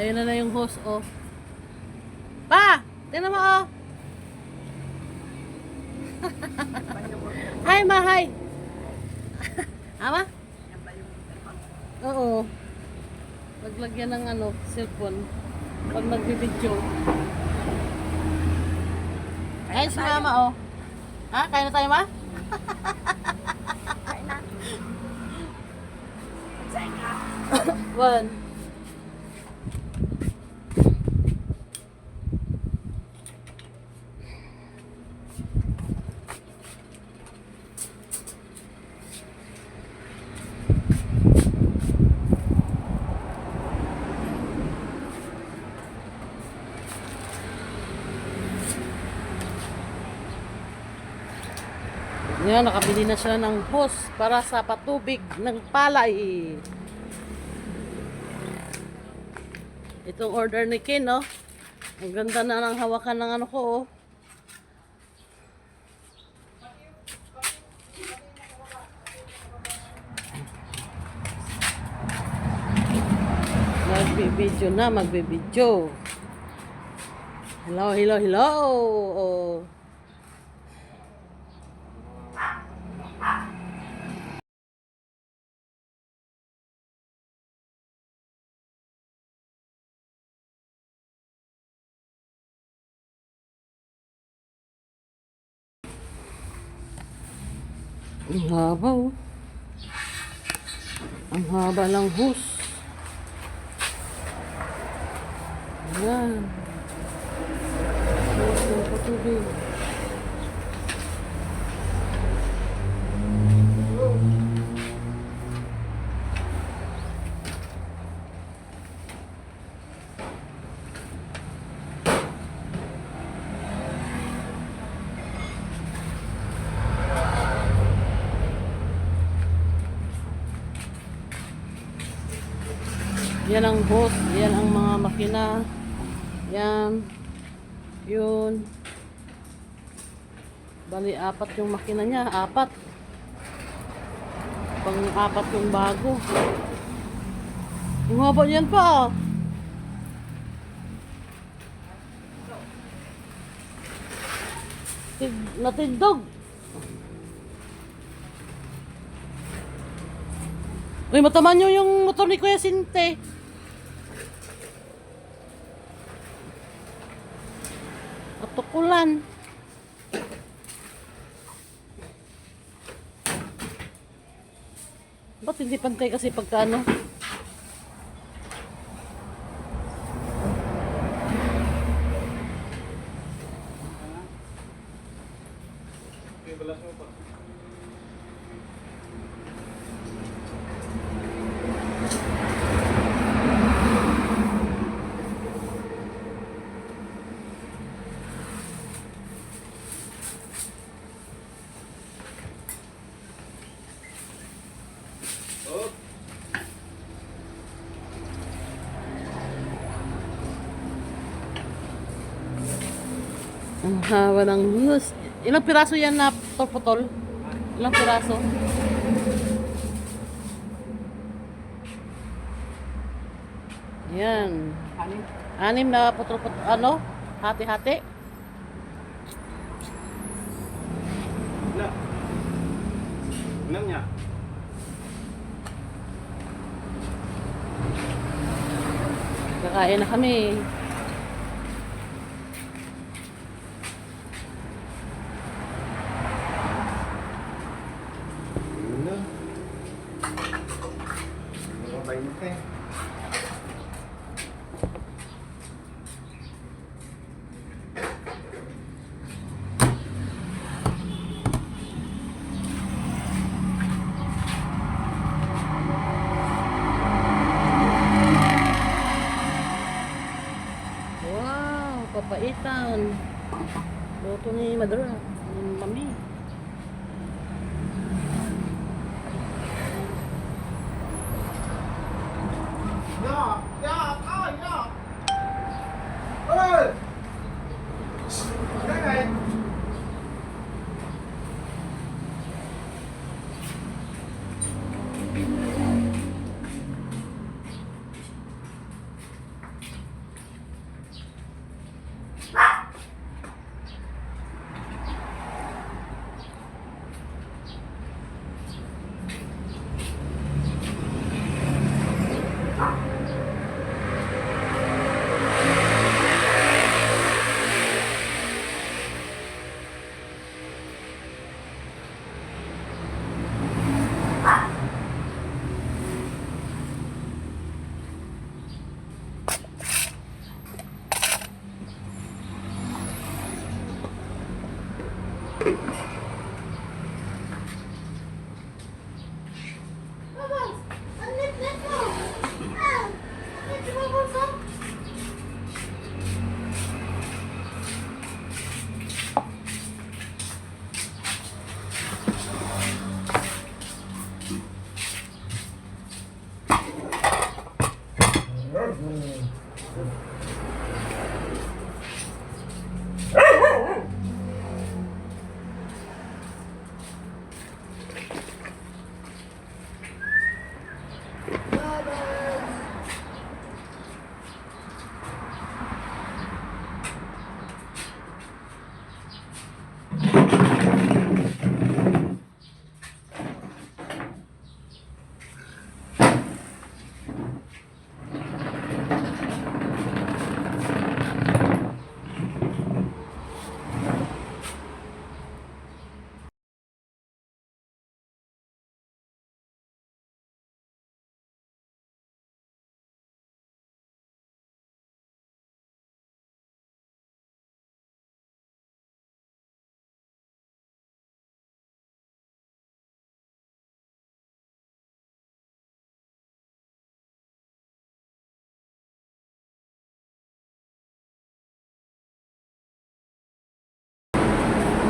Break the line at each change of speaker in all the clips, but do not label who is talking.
Ayun na yung hose, oh. Pa! Tingnan mo, oh. Hi, ma, hi. Ama? Oo. Maglagyan ng ano, cellphone. Pag nagbibidyo. Ayun si mama, oh. Ha? Kain na tayo, ma?
Kain na. Kain na.
One. Yan, nakabili na siya ng hose para sa patubig ng palay. Itong order ni Ken, oh. Ang ganda na ng hawakan ng ano ko, oh. Magbibidyo na, magbibidyo. Hello, hello, hello. Oh. Ang haba, oh. Ang haba ng hose. Ayan. Hose ng patubig. Yan ang hose, yan ang mga makina. Yan. Yun. Bali, apat yung makina niya. Apat. Pang-apat yung bago. Ang haba niyan pa, ah. Natindog. Uy, mataman nyo yung motor ni Kuya Sinte. At tukulan. Ba't hindi pantay kasi pagka ano? Ang haba ng hose. Ilang piraso yan na putol? Ilang piraso? Yan. Anim na putol-putol. Ano? Hati-hati.
Wala. Ilan niya?
Kakain na kami.
Ano? Ano ba yun, te?
Wow, papaitan. Luto ni Madura. Ni Mami.
Ya! Ya! Ah! Ya! Ơi! Cái này!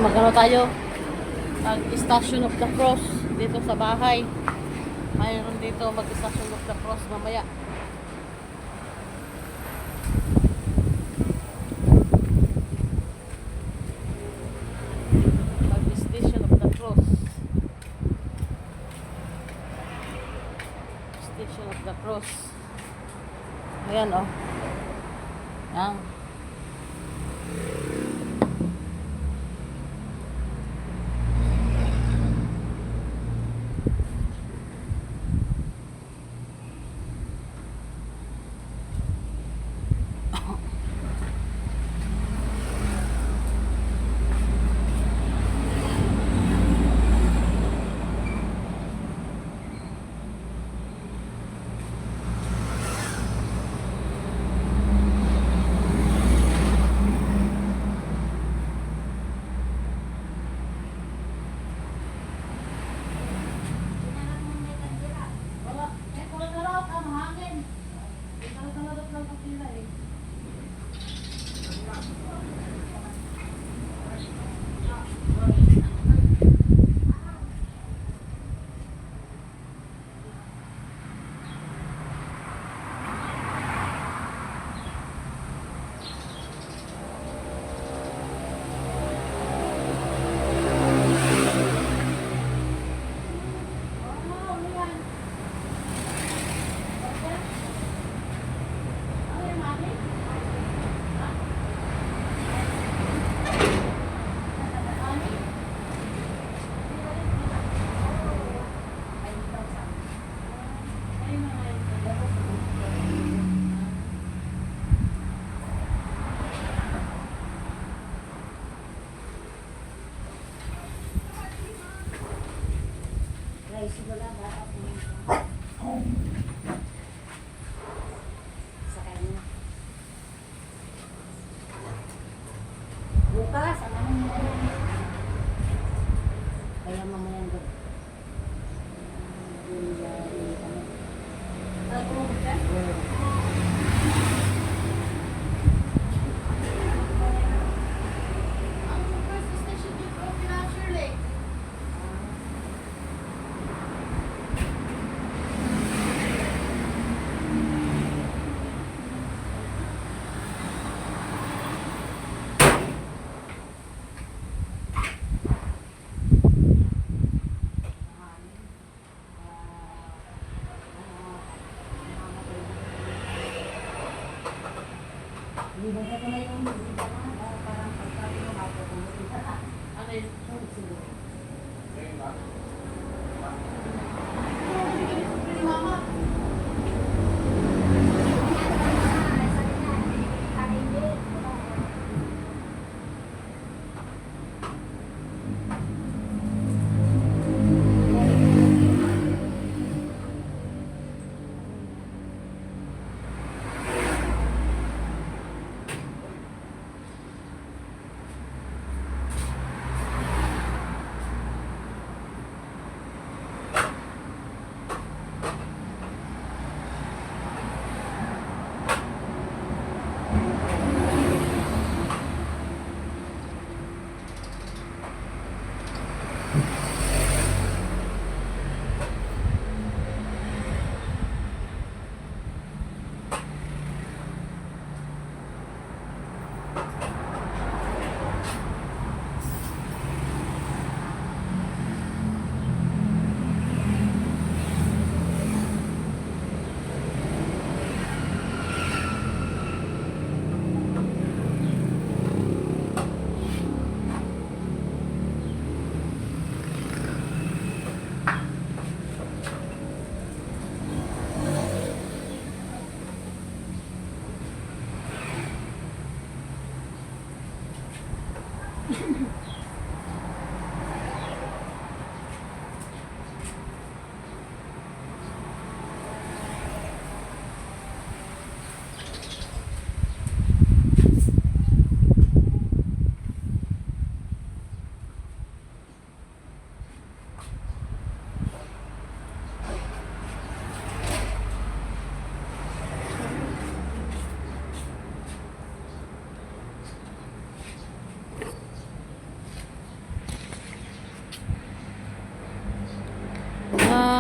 Magano tayo? Mag-Station of the Cross dito sa bahay. Mayroon dito mag-Station of the Cross mamaya. Mag-Station of the Cross. Station of the Cross. Ayan oh. Ayan.
Bukas, ang anong mo kaya mamaya ko. Binasa ko na yung parang pagkabi mo ako kung ano yun?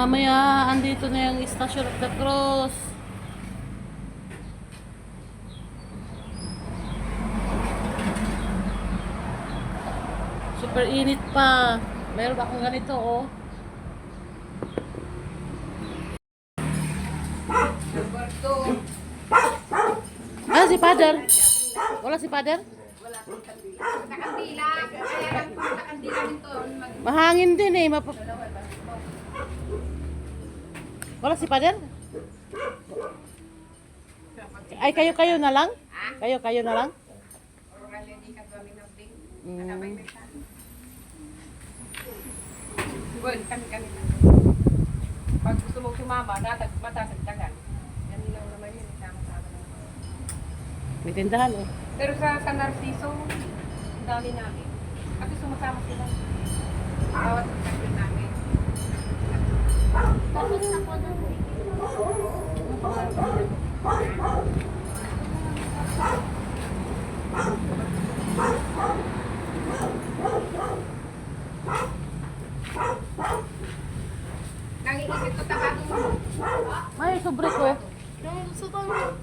Maya, andito na yung Station of the Cross. Super init pa. Meron akong ganito, oh. Ah, si Father. Wala si Father?
Nakandila. Kaya lang nakandila nito.
Mahangin din eh. Wala si Father? Ay, kayo na lang? Kayo na lang?
Good, kami. Pag gusto mong sumama, mataas ang dagan. Yan lang naman yun, sama-sama lang.
May tindahan eh.
Pero sa Narciso, ang dami namin. Kasi sumasama sila. Bawat pagkakit namin. Nangiisip ko tabago mo.
May sobre ko.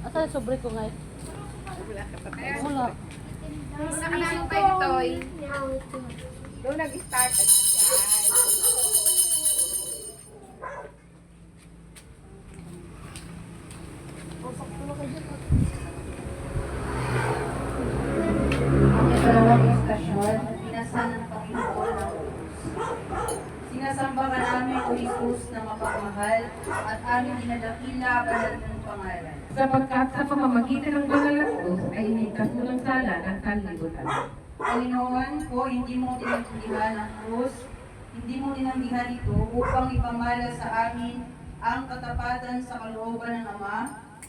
Asa yung sobre ko ngayon?
Wala ka pa. Kaya,
Wala.
nakanalo tayo Toy. Doon nag-start at yan.
Ang ikalawang istasyon, pinasal ng Panginoon ng sinasamba ka namin o Isus na mapagmahal at aming dinadakila banal ng pangalan.
Sapagkat sa pamamagitan ng banal na krus ay iligtas mo ng sala ng sanlibutan.
Panginoon ko, hindi mo tinanggihan ang krus, hindi mo tinanggihan ito upang ipamala sa amin ang katapatan sa kalooban ng Ama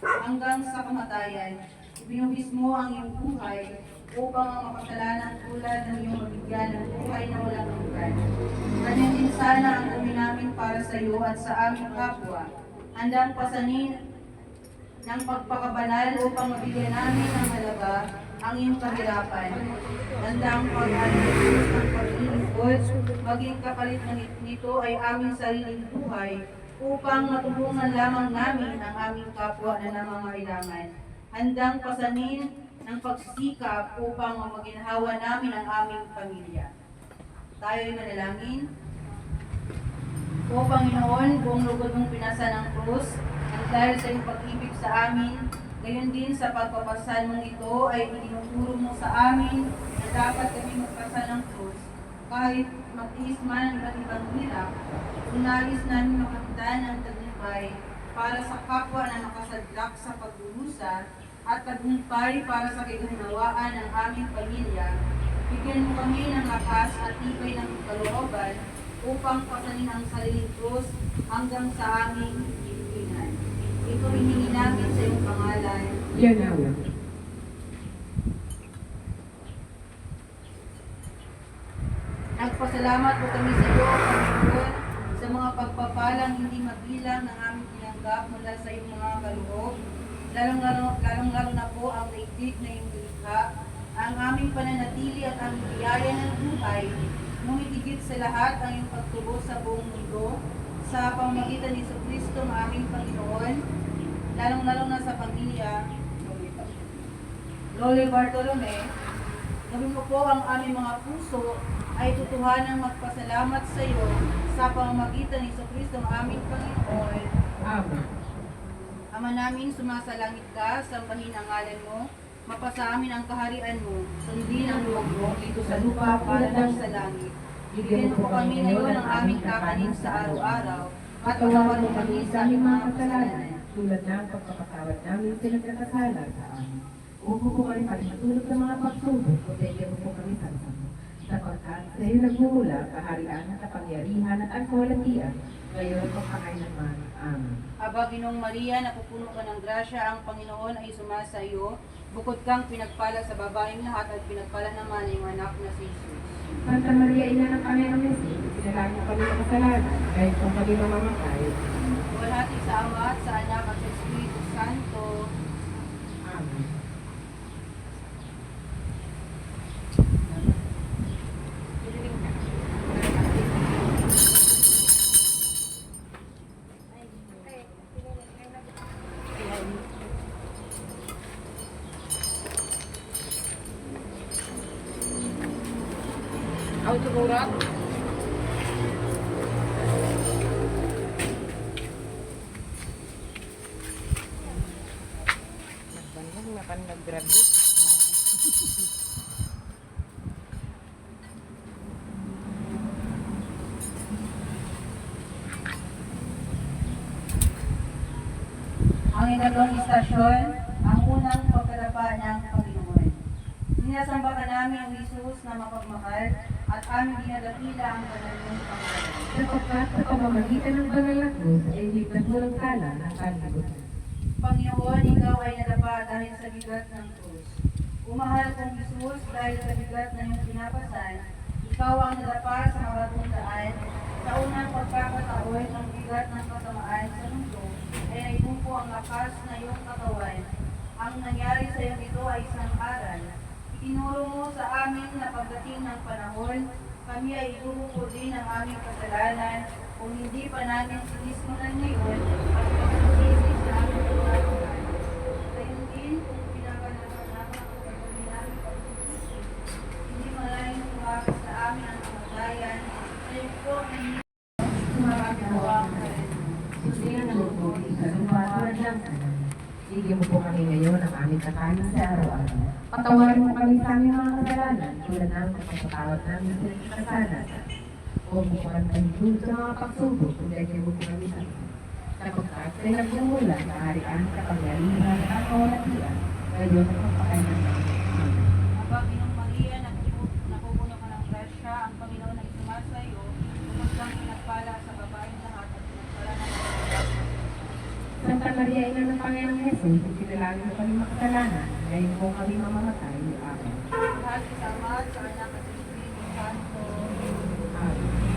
hanggang sa kamatayan. Ibinuhis mo ang iyong buhay upang ang makasalanan tulad ng iyong mabigyan ng buhay na walang hanggan. Ganyan din sana ang dami namin para sa iyo at sa aming kapwa. Handang pasanin ng pagpakabanal upang mabigyan namin ng halaga ang iyong kahirapan. Handang pag-alis ng paglilingkod, maging kapalit nito ay aming sariling buhay upang matulungan lamang namin ang aming kapwa na nangangailangan. Handang pasanin ng pagsisikap upang maginhawa namin ang aming pamilya. Tayo'y manalangin. O Panginoon, buong lugod mong pinasa ng krus, at dahil sa iyong pag-ibig sa amin, gayon din sa pagpapasal mong ito ay itinuturo mo sa amin na dapat kami magpasal ng krus. Kahit magtiis man ang iba't ibang hirap, unais namin makamtan ang tagumpay para sa kapwa na nakasadlak sa pagdurusa at tagumpay para sa kagunawaan ng aming pamilya. Bigyan mo kami ng lakas at tibay ng kalooban upang pasanin ang sariling krus hanggang sa aming hinihingan. Ito hinihingi namin sa iyong pangalan.
Yan nawa.
Nagpasalamat po kami sa iyo, Panginoon, sa mga pagpapalang hindi mabilang na aming tinanggap mula sa iyong mga kaloob. Lalong-lalo na po ang daigdig na iyong nilikha, ang aming pananatili at ang biyaya ng buhay, ngunit higit sa lahat ang iyong pagtubo sa buong mundo, sa pamamagitan ni Kristo ng aming Panginoon, lalong-lalo na sa pamilya, Loli Bartolome. Gawin mo po ang aming mga puso ay tutuhanang magpasalamat sa iyo sa pamamagitan ni Kristo ng aming Panginoon.
Amen.
Ama namin, sumasalangit ka, sambahin ang ngalan mo, mapasa amin ang kaharian mo, sundin ang loob mo dito sa lupa para lang sa langit. Bigyan mo po kami ngayon ng aming kakanin sa araw-araw, at tawagan mo kami sa aming mga kasalanan.
Tulad ng pagpapatawad namin sa nagkakasala sa amin. Huwag mo po kami palimatulog sa mga pagsubok, o bigyan mo po kami sa sama.
sapagkat sa iyo nagmumula kaharian at kapangyarihan at ang kawalantian, ngayon at magpakailanman. Amen.
Aba, Ginoong Maria, napupuno ka ng grasya, ang Panginoon ay sumasa iyo. Bukod kang pinagpala sa babaeng lahat at pinagpala naman ang iyong anak na si Jesus.
Santa Maria, Ina ng Panginoong Yesus, sinalangin kami ng kasalanan, kahit kung kami mamamatay.
Walhati sa Ama at sa Anak at sa Espiritu Santo.
Amen.
Automurat. Nagbanlang na kan nag-graduate.
Ang ikatlong istasyon, ang unang pagkadapa ng Panginoon. Sinasamba ka namin ang Jesus na mapagmahal at aming dinadakila ang kanyang pangalan.
Sapagkat sa pamamagitan ng banal na krus ay ligtas mo ng sala ng kalibutan.
Panginoon, ikaw ay nadapa dahil sa bigat ng krus. Umahal kong Jesus dahil sa bigat na iyong pinapasan, ikaw ang nadapa sa maratong daan. Sa unang pagkakataon ng bigat ng kasamaan sa mundo, ay naibumpo ang lakas na iyong katawan. Ang nangyari sa iyo ito ay isang aral. Itinuro mo sa amin na pagdating ng panahon, kami ay ibubuko din ang aming kasalanan kung hindi pa namin sinismulan ngayon at pagsisisi sa aming pagkakaroon. Gayon din kung pinapanasan namin ang gagawin namin pagsisisi, hindi malayong tumapit sa amin ang kamatayan, sa iyo po ang hindi
Sumapagawa ka rin. Sundin ang loob sa lupa tulad ng kanan. Bigyan mo po kami ngayon ang aming kakanin sa araw-araw. Patawarin mo kami sa aming mga kasalanan tulad ng kapatawad namin sa kasalanan. Huwag mo kami panigod sa mga pagsubok kung dahil mo po kami sa sapagkat ay nagmumula sa harian, kapangyarihan at ang kawalantian, ngayon at magpakailanman. Amen.
Aba, Ginong Maria, napupuno ka ng grasya, ang Panginoon ay sumasa iyo, bukod kang pinagpala sa babaeng lahat at pinagpala ng
Santa Maria, Ina ng Panginoong Yesus, isinalangin mo kami makasalanan, ngayon kung kami mamamatay, amen.
lahat sa Ama at sa Anak at sa Espiritu Santo.
Amen.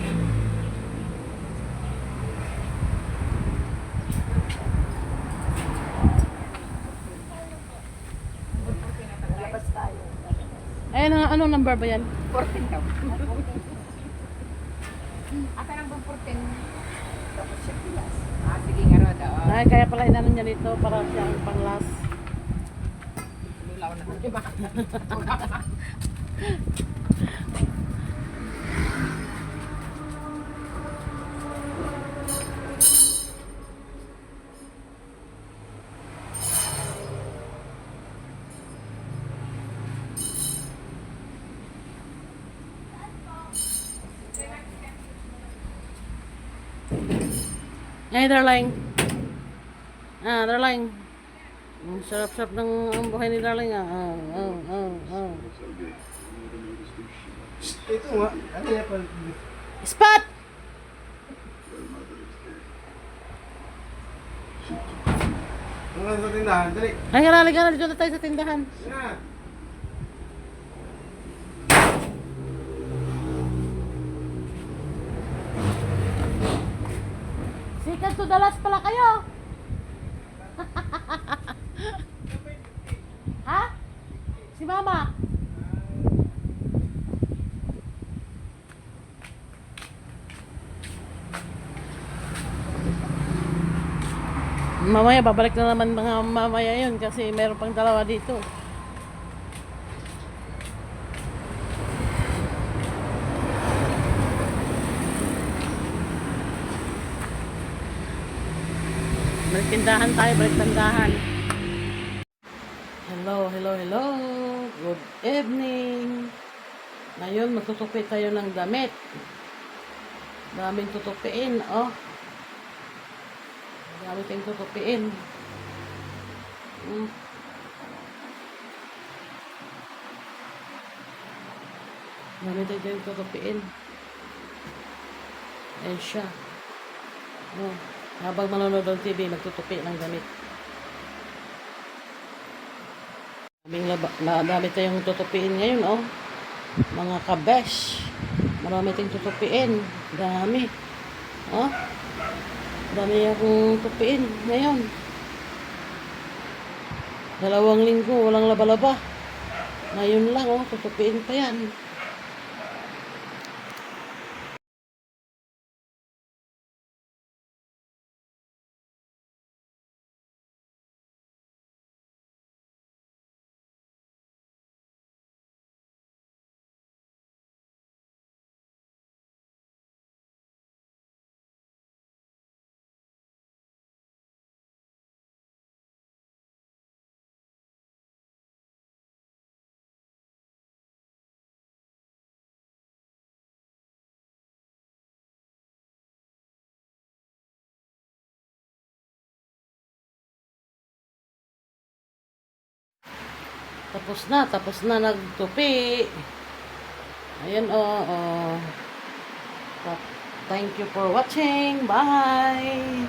Ayan, anong number ba yan?
14 daw. Asa nang 14? Tapos siya pilas. Sige nga ro daw.
Ay, kaya pala inanon niya dito para siyang panglas.
Lulaw na ko. Diba?
Ay, darling. Darling. Ang sarap-sarap ng ang buhay ni darling.
Ito nga. Ano yan pa?
Spot!
Ano sa tindahan? Dali.
Ay, karali ka na dito na tayo sa tindahan.
Yan.
Sikat to Dallas pala kayo. Ha? Si Mama. Mamaya, babalik na naman mga mamaya yun kasi meron pang dalawa dito. Balik tindahan tayo, balik tindahan. Hello, hello, hello. Good evening. Ngayon, magtutupi tayo ng damit. Daming tutupiin, oh. Dami tayong tutupiin. Marami tayong tutupiin. Ayan siya. Oh, habang manonood ng TV, magtutupi ng damit. Dami tayong tutupiin ngayon, oh. Mga kabesh. Marami tayong tutupiin. Dami. Oh. Dami akong tupiin ngayon. 2 linggo, walang laba-laba. Ngayon lang, oh, tutupiin pa yan. Tapos na nagtupi. Ayan, oh. Thank you for watching. Bye!